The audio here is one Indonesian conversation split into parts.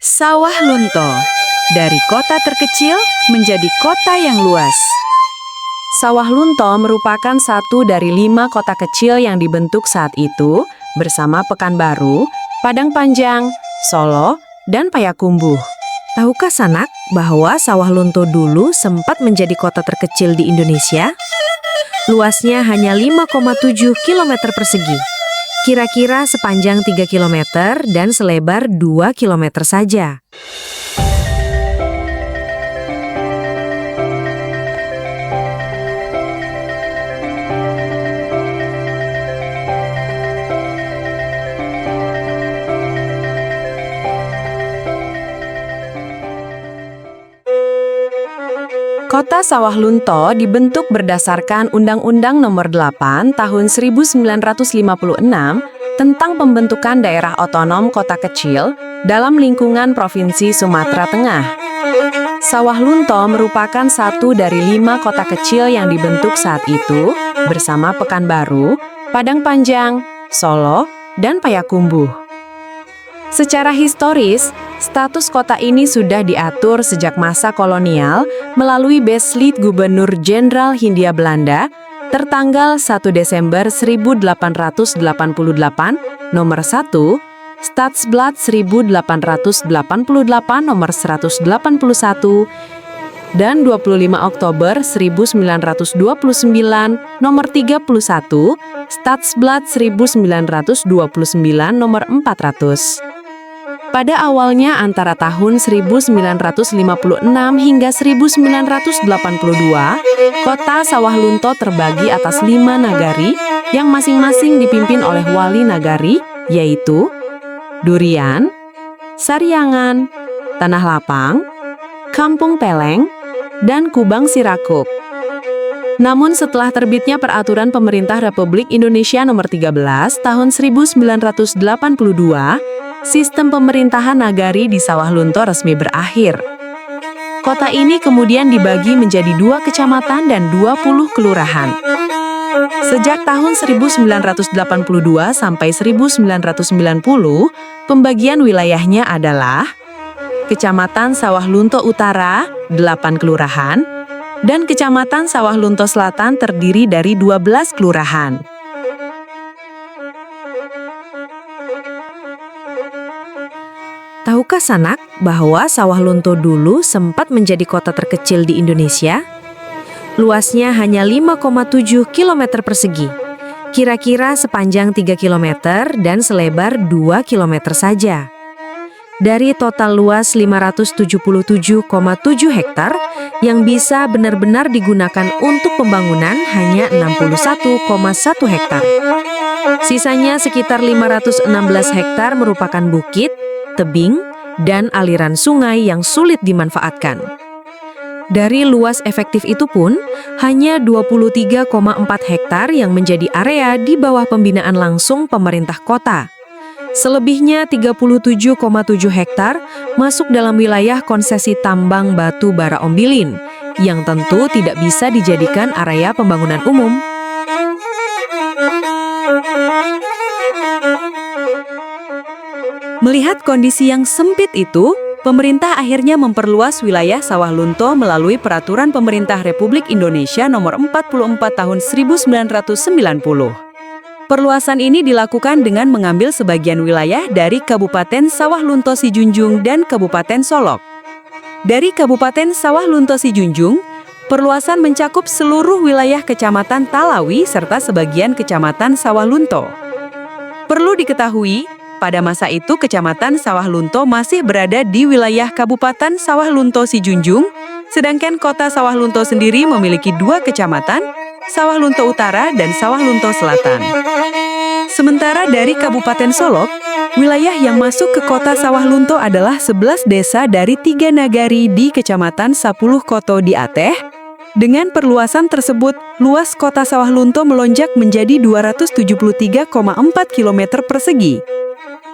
Sawah Lunto, dari kota terkecil menjadi kota yang luas. Sawah Lunto merupakan satu dari 5 kota kecil yang dibentuk saat itu bersama Pekanbaru, Padang Panjang, Solo, dan Payakumbuh. Tahukah Sanak bahwa Sawah Lunto dulu sempat menjadi kota terkecil di Indonesia? Luasnya hanya 5,7 km persegi. Kira-kira sepanjang 3 km dan selebar 2 km saja. Kota Sawah Lunto dibentuk berdasarkan Undang-Undang Nomor 8 Tahun 1956 tentang pembentukan daerah otonom kota kecil dalam lingkungan Provinsi Sumatera Tengah. Sawah Lunto merupakan satu dari 5 kota kecil yang dibentuk saat itu bersama Pekanbaru, Padang Panjang, Solo, dan Payakumbuh. Secara historis, status kota ini sudah diatur sejak masa kolonial melalui Besliet Gubernur Jenderal Hindia Belanda tertanggal 1 Desember 1888 nomor 1, Stadsblad 1888 nomor 181, dan 25 Oktober 1929 nomor 31, Stadsblad 1929 nomor 400. Pada awalnya antara tahun 1956 hingga 1982, kota Sawah Lunto terbagi atas 5 nagari yang masing-masing dipimpin oleh wali nagari, yaitu Durian, Sariangan, Tanah Lapang, Kampung Peleng, dan Kubang Sirakuk. Namun setelah terbitnya Peraturan Pemerintah Republik Indonesia Nomor 13 Tahun 1982, sistem pemerintahan nagari di Sawah Lunto resmi berakhir. Kota ini kemudian dibagi menjadi 2 kecamatan dan 20 kelurahan. Sejak tahun 1982 sampai 1990, pembagian wilayahnya adalah Kecamatan Sawah Lunto Utara, 8 kelurahan, dan Kecamatan Sawah Lunto Selatan terdiri dari 12 kelurahan. Tahukah Sanak bahwa Sawah Lunto dulu sempat menjadi kota terkecil di Indonesia? Luasnya hanya 5,7 km persegi, kira-kira sepanjang 3 km dan selebar 2 km saja. Dari total luas 577,7 hektar yang bisa benar-benar digunakan untuk pembangunan hanya 61,1 hektar. Sisanya sekitar 516 hektar merupakan bukit, tebing, dan aliran sungai yang sulit dimanfaatkan. Dari luas efektif itu pun, hanya 23,4 hektar yang menjadi area di bawah pembinaan langsung pemerintah kota. Selebihnya 37,7 hektar masuk dalam wilayah konsesi tambang batu bara Ombilin, yang tentu tidak bisa dijadikan area pembangunan umum. Melihat kondisi yang sempit itu, pemerintah akhirnya memperluas wilayah Sawah Lunto melalui Peraturan Pemerintah Republik Indonesia Nomor 44 Tahun 1990. Perluasan ini dilakukan dengan mengambil sebagian wilayah dari Kabupaten Sawah Lunto Sijunjung dan Kabupaten Solok. Dari Kabupaten Sawah Lunto Sijunjung, perluasan mencakup seluruh wilayah Kecamatan Talawi serta sebagian Kecamatan Sawah Lunto. Perlu diketahui, pada masa itu Kecamatan Sawah Lunto masih berada di wilayah Kabupaten Sawah Lunto Sijunjung, sedangkan Kota Sawah Lunto sendiri memiliki 2 kecamatan, Sawah Lunto Utara dan Sawah Lunto Selatan. Sementara dari Kabupaten Solok, wilayah yang masuk ke Kota Sawah Lunto adalah 11 desa dari 3 nagari di Kecamatan 10 Koto di Aceh. Dengan perluasan tersebut, luas Kota Sawah Lunto melonjak menjadi 273,4 km persegi.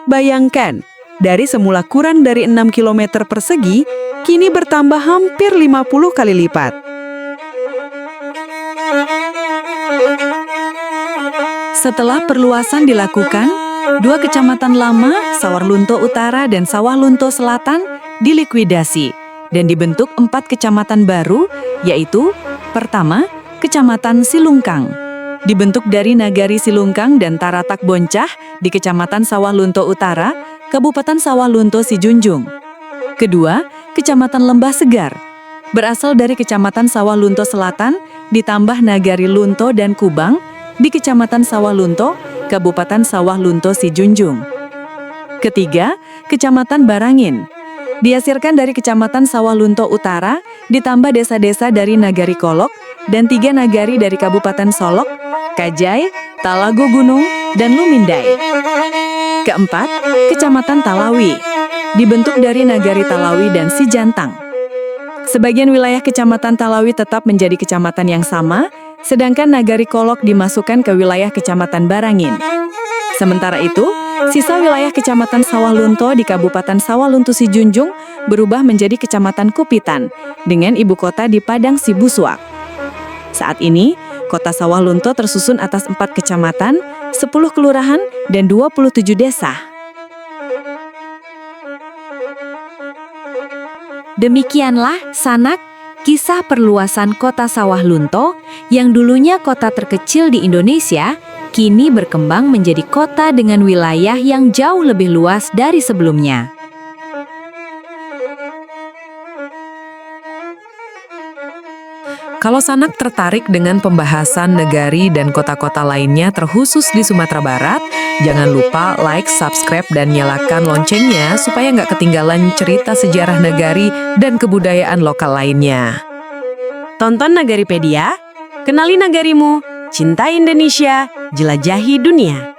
Bayangkan, dari semula kurang dari 6 km persegi, kini bertambah hampir 50 kali lipat. Setelah perluasan dilakukan, Dua kecamatan lama, Sawarlunto Utara dan Sawarlunto Selatan, dilikuidasi dan dibentuk 4 kecamatan baru, yaitu pertama, Kecamatan Silungkang. Dibentuk dari Nagari Silungkang dan Taratak Boncah di Kecamatan Sawarlunto Utara, Kabupaten Sawarlunto Sijunjung. Kedua, Kecamatan Lembah Segar. Berasal dari Kecamatan Sawarlunto Selatan, ditambah Nagari Lunto dan Kubang di Kecamatan Sawarlunto, Kabupaten Sawarlunto Sijunjung. Ketiga, Kecamatan Barangin. Dihasilkan dari Kecamatan Sawarlunto Utara, ditambah desa-desa dari Nagari Kolok dan 3 nagari dari Kabupaten Solok, Kajai, Talago Gunung, dan Lumindai. Keempat, Kecamatan Talawi. Dibentuk dari Nagari Talawi dan Sijantang. Sebagian wilayah Kecamatan Talawi tetap menjadi kecamatan yang sama, sedangkan Nagari Kolok dimasukkan ke wilayah Kecamatan Barangin. Sementara itu, sisa wilayah Kecamatan Sawarlunto di Kabupaten Sawarlunto Sijunjung berubah menjadi Kecamatan Kupitan dengan ibu kota di Padang Sibusuak. Saat ini, Kota Sawarlunto tersusun atas 4 kecamatan, 10 kelurahan, dan 27 desa. Demikianlah, Sanak, kisah perluasan Kota Sawarlunto yang dulunya kota terkecil di Indonesia, kini berkembang menjadi kota dengan wilayah yang jauh lebih luas dari sebelumnya. Kalau Sanak tertarik dengan pembahasan negari dan kota-kota lainnya terkhusus di Sumatera Barat, jangan lupa like, subscribe, dan nyalakan loncengnya supaya nggak ketinggalan cerita sejarah negari dan kebudayaan lokal lainnya. Tonton Nagaripedia, kenali nagarimu, cintai Indonesia, jelajahi dunia.